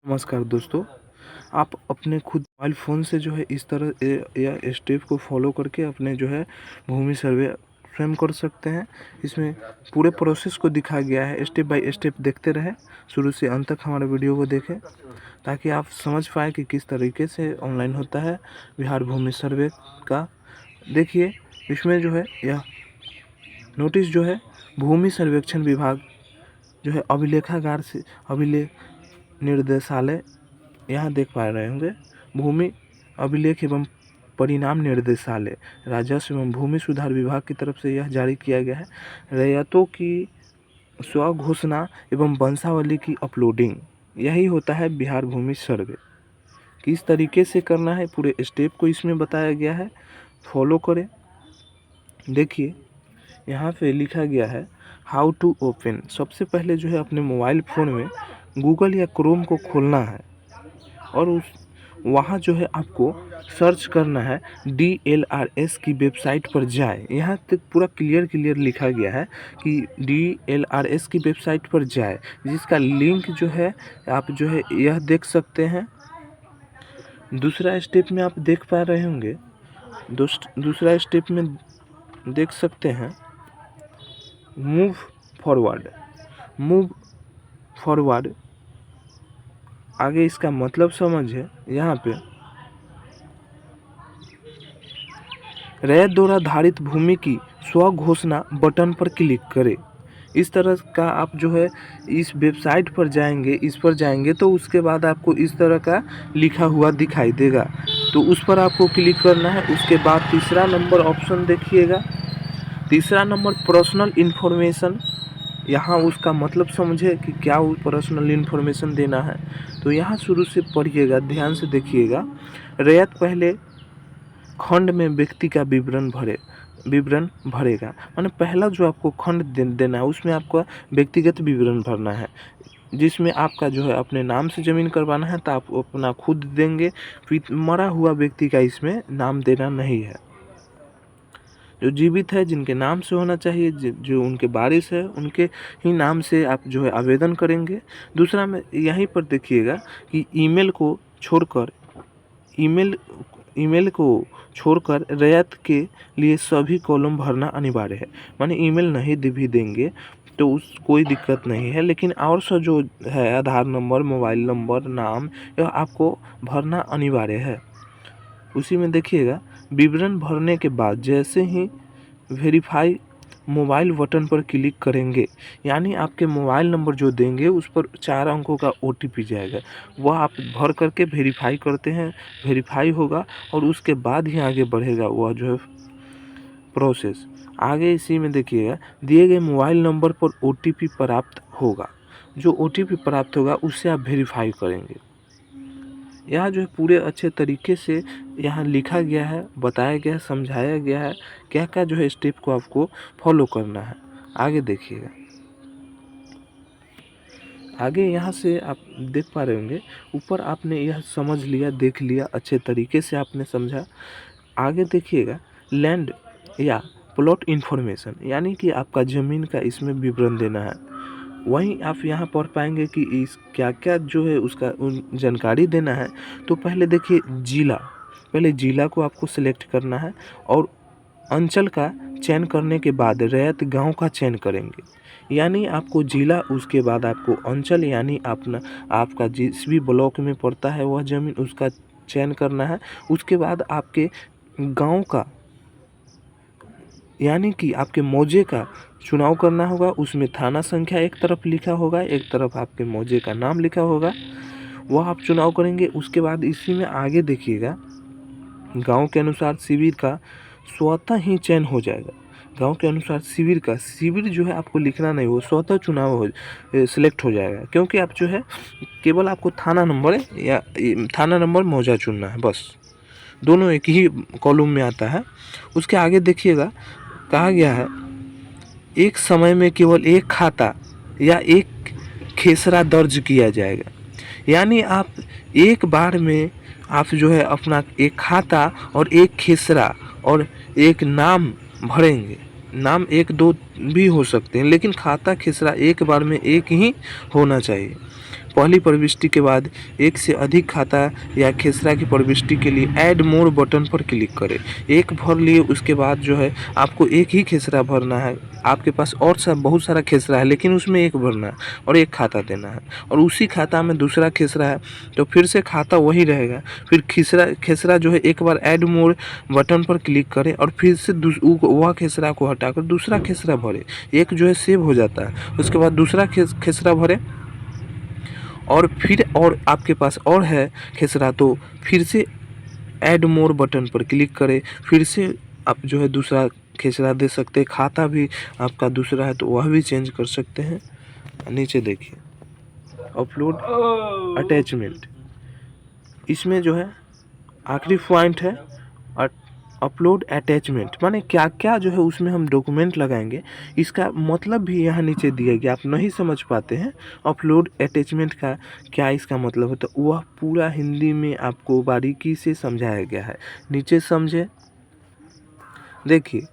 नमस्कार दोस्तों, आप अपने खुद मोबाइल फ़ोन से जो है इस तरह या स्टेप को फॉलो करके अपने जो है भूमि सर्वे स्वयं कर सकते हैं। इसमें पूरे प्रोसेस को दिखाया गया है, स्टेप बाय स्टेप देखते रहें, शुरू से अंत तक हमारे वीडियो को देखें ताकि आप समझ पाएँ कि किस तरीके से ऑनलाइन होता है बिहार भूमि सर्वे का। देखिए, इसमें जो है यह नोटिस जो है भूमि सर्वेक्षण विभाग जो है अभिलेखागार से अभिलेख निर्देशालय यहाँ देख पा रहे होंगे, भूमि अभिलेख एवं परिणाम निर्देशालय राजस्व एवं भूमि सुधार विभाग की तरफ से यह जारी किया गया है। रैयतों की स्व घोषणा एवं वंशावली की अपलोडिंग, यही होता है बिहार भूमि सर्वे। किस तरीके से करना है पूरे स्टेप को इसमें बताया गया है, फॉलो करें। देखिए, यहाँ पे लिखा गया है हाउ टू ओपन। सबसे पहले जो है अपने मोबाइल फ़ोन में गूगल या क्रोम को खोलना है और वहाँ जो है आपको सर्च करना है DLRS की वेबसाइट पर जाए। यहाँ तक पूरा क्लियर लिखा गया है कि DLRS की वेबसाइट पर जाए, जिसका लिंक जो है आप जो है यह देख सकते हैं। दूसरा स्टेप में आप देख पा रहे होंगे, दूसरा स्टेप में देख सकते हैं मूव फॉरवर्ड। आगे इसका मतलब समझे। यहाँ पे रैयत द्वारा धारित भूमि की स्व घोषणा बटन पर क्लिक करें। इस तरह का आप जो है इस वेबसाइट पर जाएंगे तो उसके बाद आपको इस तरह का लिखा हुआ दिखाई देगा, तो उस पर आपको क्लिक करना है। उसके बाद तीसरा नंबर ऑप्शन देखिएगा, तीसरा नंबर पर्सनल इन्फॉर्मेशन। यहाँ उसका मतलब समझे कि क्या वो पर्सनल इन्फॉर्मेशन देना है। तो यहाँ शुरू से पढ़िएगा, ध्यान से देखिएगा। रैयत पहले खंड में व्यक्ति का विवरण भरेगा, माने पहला जो आपको खंड देना है उसमें आपका व्यक्तिगत विवरण भरना है, जिसमें आपका जो है अपने नाम से ज़मीन करवाना है तो आप अपना खुद देंगे। फिर मरा हुआ व्यक्ति का इसमें नाम देना नहीं है। जो जीवित है, जिनके नाम से होना चाहिए, जो उनके वारिस है, उनके ही नाम से आप जो है आवेदन करेंगे। दूसरा में यहीं पर देखिएगा कि ईमेल को छोड़कर रैयत के लिए सभी कॉलम भरना अनिवार्य है। माने ईमेल नहीं भी देंगे तो कोई दिक्कत नहीं है, लेकिन और सब जो है आधार नंबर, मोबाइल नंबर, नाम, यह आपको भरना अनिवार्य है। उसी में देखिएगा, विवरण भरने के बाद जैसे ही वेरीफाई मोबाइल बटन पर क्लिक करेंगे, यानी आपके मोबाइल नंबर जो देंगे उस पर 4 अंकों का OTP जाएगा, वह आप भर करके वेरीफाई करते हैं, वेरीफाई होगा और उसके बाद ही आगे बढ़ेगा वह जो है प्रोसेस। आगे इसी में देखिएगा, दिए गए मोबाइल नंबर पर OTP प्राप्त होगा। जो OTP प्राप्त होगा उससे आप वेरीफाई करेंगे। यहाँ जो है पूरे अच्छे तरीके से यहाँ लिखा गया है, बताया गया है, समझाया गया है क्या क्या जो है स्टेप को आपको फॉलो करना है। आगे देखिएगा, आगे यहाँ से आप देख पा रहे होंगे, ऊपर आपने यह समझ लिया, देख लिया, अच्छे तरीके से आपने समझा। आगे देखिएगा, लैंड या प्लॉट इन्फॉर्मेशन, यानी कि आपका ज़मीन का इसमें विवरण देना है। वहीं आप यहाँ पढ़ पाएंगे कि इस क्या क्या जो है उसका जानकारी देना है। तो पहले देखिए जिला को आपको सिलेक्ट करना है और अंचल का चयन करने के बाद रैयत गांव का चयन करेंगे, यानी आपको जिला, उसके बाद आपको अंचल, यानी आपका जिस भी ब्लॉक में पड़ता है वह ज़मीन, उसका चयन करना है। उसके बाद आपके गांव का, यानी कि आपके मौजे का चुनाव करना होगा। उसमें थाना संख्या एक तरफ लिखा होगा, एक तरफ आपके मौजे का नाम लिखा होगा, वह आप चुनाव करेंगे। उसके बाद इसी में आगे देखिएगा, गांव के अनुसार शिविर का स्वतः ही चयन हो जाएगा। गांव के अनुसार शिविर जो है आपको लिखना नहीं, वो स्वतः चुनाव सिलेक्ट हो जाएगा, क्योंकि आप जो है केवल आपको थाना नंबर मौजा चुनना है, बस। दोनों एक ही कॉलम में आता है। उसके आगे देखिएगा, कहा गया है एक समय में केवल एक खाता या एक खेसरा दर्ज किया जाएगा, यानी आप एक बार में आप जो है अपना एक खाता और एक खेसरा और एक नाम भरेंगे। नाम एक दो भी हो सकते हैं, लेकिन खाता खेसरा एक बार में एक ही होना चाहिए। पहली प्रविष्टि के बाद एक से अधिक खाता या खेसरा की प्रविष्टि के लिए ऐड मोर बटन पर क्लिक करें। एक भर लिए उसके बाद जो है आपको एक ही खेसरा भरना है। आपके पास और सब बहुत सारा खेसरा है लेकिन उसमें एक भरना है और एक खाता देना है, और उसी खाता में दूसरा खेसरा है तो फिर से खाता वही रहेगा। फिर खेसरा जो है एक बार ऐड मोर बटन पर क्लिक करें और फिर से वह खेसरा को हटाकर दूसरा खेसरा भरें। एक जो है सेव हो जाता है। उसके बाद दूसरा खेसरा भरें और फिर और आपके पास और है खेसरा तो फिर से ऐड मोर बटन पर क्लिक करें। फिर से आप जो है दूसरा खेसरा दे सकते हैं। खाता भी आपका दूसरा है तो वह भी चेंज कर सकते हैं। नीचे देखिए अपलोड अटैचमेंट, इसमें जो है आखिरी पॉइंट है अपलोड अटैचमेंट, माने क्या क्या जो है उसमें हम डॉक्यूमेंट लगाएंगे, इसका मतलब भी यहाँ नीचे दिया गया। आप नहीं समझ पाते हैं अपलोड अटैचमेंट का क्या इसका मतलब है, तो वह पूरा हिंदी में आपको बारीकी से समझाया गया है। नीचे समझे, देखिए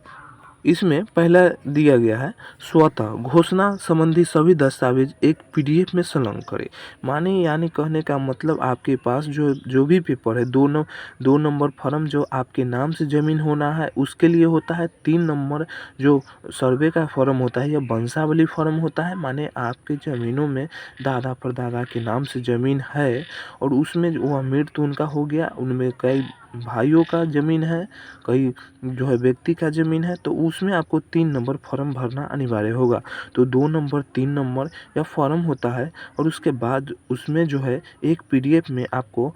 इसमें पहला दिया गया है स्वतः घोषणा संबंधी सभी दस्तावेज एक पीडीएफ में संलग्न करें। माने यानी कहने का मतलब आपके पास जो भी पेपर है, दो नंबर फॉर्म जो आपके नाम से ज़मीन होना है उसके लिए होता है। 3 नंबर जो सर्वे का फॉर्म होता है या वंशावली फॉर्म होता है, माने आपके ज़मीनों में दादा परदादा के नाम से ज़मीन है और उसमें वह मृत्यु उनका हो गया, उनमें कई भाइयों का ज़मीन है, कई जो है व्यक्ति का ज़मीन है, तो उसमें आपको 3 नंबर फॉर्म भरना अनिवार्य होगा। तो 2 नंबर 3 नंबर या फॉर्म होता है और उसके बाद उसमें जो है एक पीडीएफ में आपको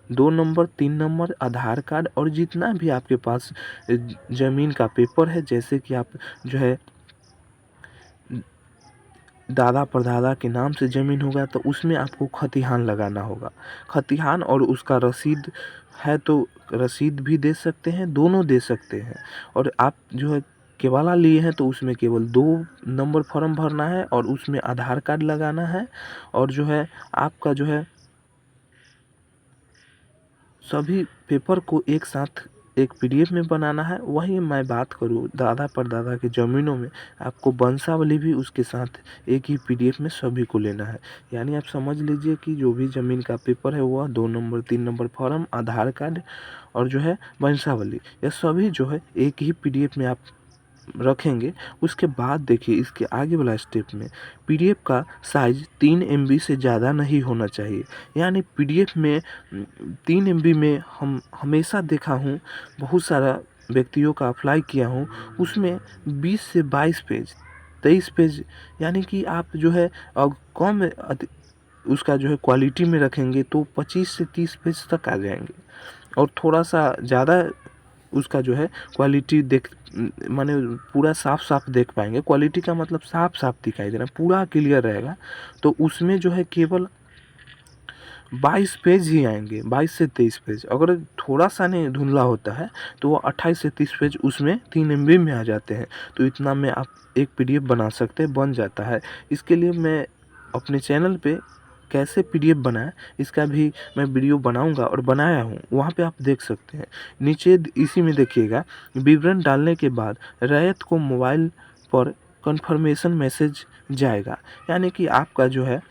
2 नंबर 3 नंबर आधार कार्ड और जितना भी आपके पास ज़मीन का पेपर है, जैसे कि आप जो है दादा परदादा के नाम से ज़मीन होगा तो उसमें आपको खतिहान लगाना होगा। खतिहान और उसका रसीद है तो रसीद भी दे सकते हैं, दोनों दे सकते हैं। और आप जो है केवाला लिए हैं तो उसमें केवल 2 नंबर फॉर्म भरना है और उसमें आधार कार्ड लगाना है और जो है आपका जो है सभी पेपर को एक साथ एक पीडीएफ में बनाना है। वही मैं बात करूँ दादा परदादा की ज़मीनों में आपको वंशावली भी उसके साथ एक ही पीडीएफ में सभी को लेना है। यानी आप समझ लीजिए कि जो भी ज़मीन का पेपर है वह 2 नंबर 3 नंबर फॉर्म, आधार कार्ड और जो है वंशावली, यह सभी जो है एक ही पीडीएफ में आप रखेंगे। उसके बाद देखिए इसके आगे वाला स्टेप में पीडीएफ का साइज़ 3 एमबी से ज़्यादा नहीं होना चाहिए। यानी पीडीएफ में 3 एमबी में हम हमेशा देखा हूँ, बहुत सारा व्यक्तियों का अप्लाई किया हूँ, उसमें 20 से 22 पेज 23 पेज, यानी कि आप जो है कम उसका जो है क्वालिटी में रखेंगे तो 25 से 30 पेज तक आ जाएंगे। और थोड़ा सा ज़्यादा उसका जो है क्वालिटी माने पूरा साफ साफ देख पाएंगे। क्वालिटी का मतलब साफ साफ दिखाई दे रहा है, पूरा क्लियर रहेगा। तो उसमें जो है केवल 22 पेज ही आएंगे, 22 से 23 पेज। अगर थोड़ा सा नहीं धुंधला होता है तो वो 28 से 30 पेज उसमें 3 एमबी में आ जाते हैं। तो इतना में आप एक पीडीएफ बना सकते हैं, बन जाता है। इसके लिए मैं अपने चैनल पे कैसे पीडीएफ बनाएं इसका भी मैं वीडियो बनाऊंगा और बनाया हूं, वहां पे आप देख सकते हैं। नीचे इसी में देखिएगा, विवरण डालने के बाद रैयत को मोबाइल पर कंफर्मेशन मैसेज जाएगा। यानी कि आपका जो है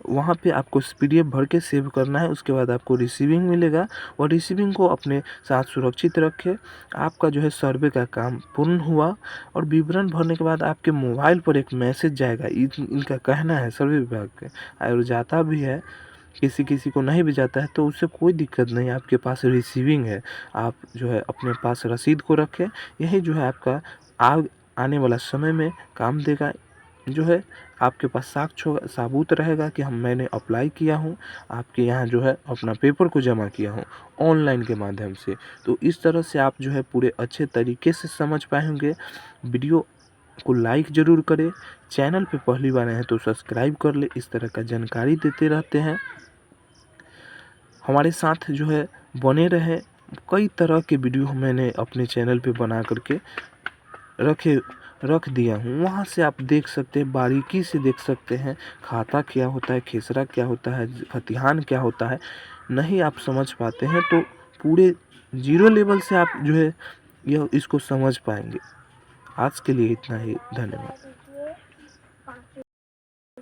वहाँ पे आपको पीडीएफ भर के सेव करना है। उसके बाद आपको रिसीविंग मिलेगा और रिसीविंग को अपने साथ सुरक्षित रखें। आपका जो है सर्वे का काम पूर्ण हुआ और विवरण भरने के बाद आपके मोबाइल पर एक मैसेज जाएगा। इनका कहना है सर्वे विभाग के, और जाता भी है, किसी किसी को नहीं भी जाता है तो उससे कोई दिक्कत नहीं, आपके पास रिसीविंग है। आप जो है अपने पास रसीद को रखें, यही जो है आपका आने वाला समय में काम देगा। जो है आपके पास साक्ष्य सबूत रहेगा कि मैंने अप्लाई किया हूँ, आपके यहाँ जो है अपना पेपर को जमा किया हूँ ऑनलाइन के माध्यम से। तो इस तरह से आप जो है पूरे अच्छे तरीके से समझ पाएंगे। वीडियो को लाइक ज़रूर करें, चैनल पे पहली बार आए हैं तो सब्सक्राइब कर ले। इस तरह का जानकारी देते रहते हैं, हमारे साथ जो है बने रहे। कई तरह के वीडियो मैंने अपने चैनल पे बना करके रख दिया हूँ, वहाँ से आप देख सकते हैं, बारीकी से देख सकते हैं खाता क्या होता है, खेसरा क्या होता है, खतिहान क्या होता है। नहीं आप समझ पाते हैं तो पूरे जीरो लेवल से आप जो है यह इसको समझ पाएंगे। आज के लिए इतना ही, धन्यवाद।